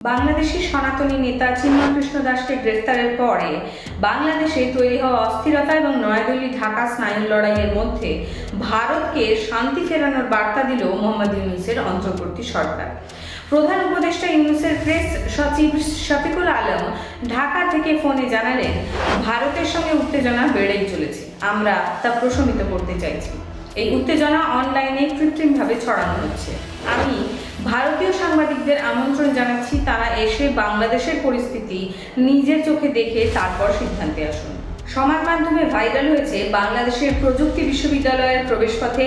বাংলাদেশি সনাতনী নেতা চিন্ময় কৃষ্ণ দাসকে গ্রেফতারের পরে বাংলাদেশে তৈরি হওয়া অস্থিরতা এবং নয়াদিল্লি ঢাকা স্নায়ু লড়াইয়ের মধ্যে ভারতকে শান্তি ফেরানোর বার্তা দিল মোহাম্মদ ইউনূসের অন্তর্বর্তী সরকার। প্রধান উপদেষ্টা ইউনূসের প্রেস সচিব শফিকুল আলম ঢাকা থেকে ফোনে জানালেন, ভারতের সঙ্গে উত্তেজনা বেড়েই চলেছে, আমরা তা প্রশমিত করতে চাইছি। এই উত্তেজনা অনলাইনে কৃত্রিমভাবে ছড়ানো হচ্ছে। আমি ভারতীয় সাংবাদিকদের আমন্ত্রণ জানাচ্ছি, তারা এসে বাংলাদেশের পরিস্থিতি নিজের চোখে দেখে তারপর সিদ্ধান্তে আসুন। সমাজ মাধ্যমে ভাইরাল হয়েছে বাংলাদেশের প্রযুক্তি বিশ্ববিদ্যালয়ের প্রবেশপথে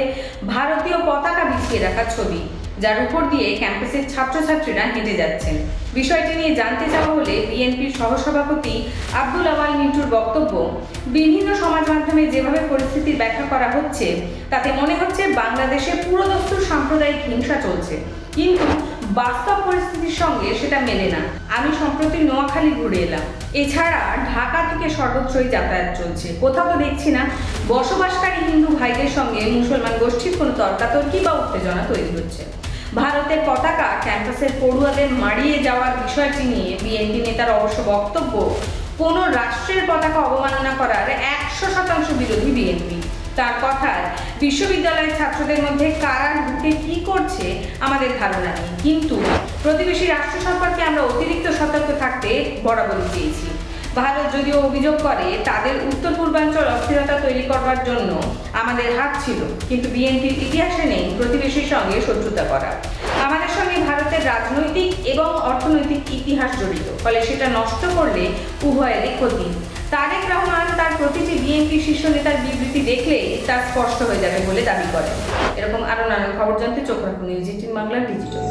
ভারতীয় পতাকা বিছিয়ে রাখা ছবি, যার উপর দিয়ে ক্যাম্পাসের ছাত্রছাত্রীরা হেঁটে যাচ্ছেন। বিষয়টি নিয়ে জানতে চাওয়া হলে বিএনপির সহসভাপতি আব্দুল আওয়াল মিন্টুর বক্তব্য, বিভিন্ন সমাজ মাধ্যমে যেভাবে পরিস্থিতির ব্যাখ্যা করা হচ্ছে তাতে মনে হচ্ছে বাংলাদেশে পুরোদস্তুর সাম্প্রদায়িক হিংসা চলছে, কিন্তু বাস্তব পরিস্থিতির সঙ্গে সেটা মেলে না। আমি সম্প্রতি নোয়াখালী ঘুরে এলাম, এছাড়া ঢাকা থেকে সর্বত্রই যাতায়াত চলছে, কোথাও তো দেখছি না বসবাসকারী হিন্দু ভাইদের সঙ্গে মুসলমান গোষ্ঠীর কোনো তর্কাতর্কি বা উত্তেজনা তৈরি হচ্ছে। ভারতের পতাকা ক্যাম্পাসের পড়ুয়াদের মাড়িয়ে যাওয়ার বিষয়টি নিয়ে বিএনপি নেতার অবশ্য বক্তব্য, কোনো রাষ্ট্রের পতাকা অবমাননা করার 100% বিরোধী বিএনপি। তার কথায়, বিশ্ববিদ্যালয়ের ছাত্রদের মধ্যে কারা ঢুকে কি করছে আমাদের ধারণা নেই, কিন্তু প্রতিবেশী রাষ্ট্র সম্পর্কে আমরা অতিরিক্ত সতর্ক থাকতে বরাবরই চেয়েছি। ভারত যদিও অভিযোগ করে তাদের উত্তর পূর্বাঞ্চল অস্থিরতা তৈরি করবার জন্য আমাদের হাত ছিল, কিন্তু বিএনপির ইতিহাসে নেই প্রতিবেশীর সঙ্গে শত্রুতা করা। আমাদের সঙ্গে ভারতের রাজনৈতিক এবং অর্থনৈতিক ইতিহাস জড়িত, ফলে সেটা নষ্ট করলে উভয়েরই ক্ষতি। তারেক রহমান তার প্রতিটি বিএনপি শীর্ষ নেতার বিবৃতি দেখলেই তা স্পষ্ট হয়ে যাবে বলে দাবি করেন। এরকম আরো নানান খবর জানতে চোখ রাখুন নিউজ 18 বাংলা ডিজিটাল।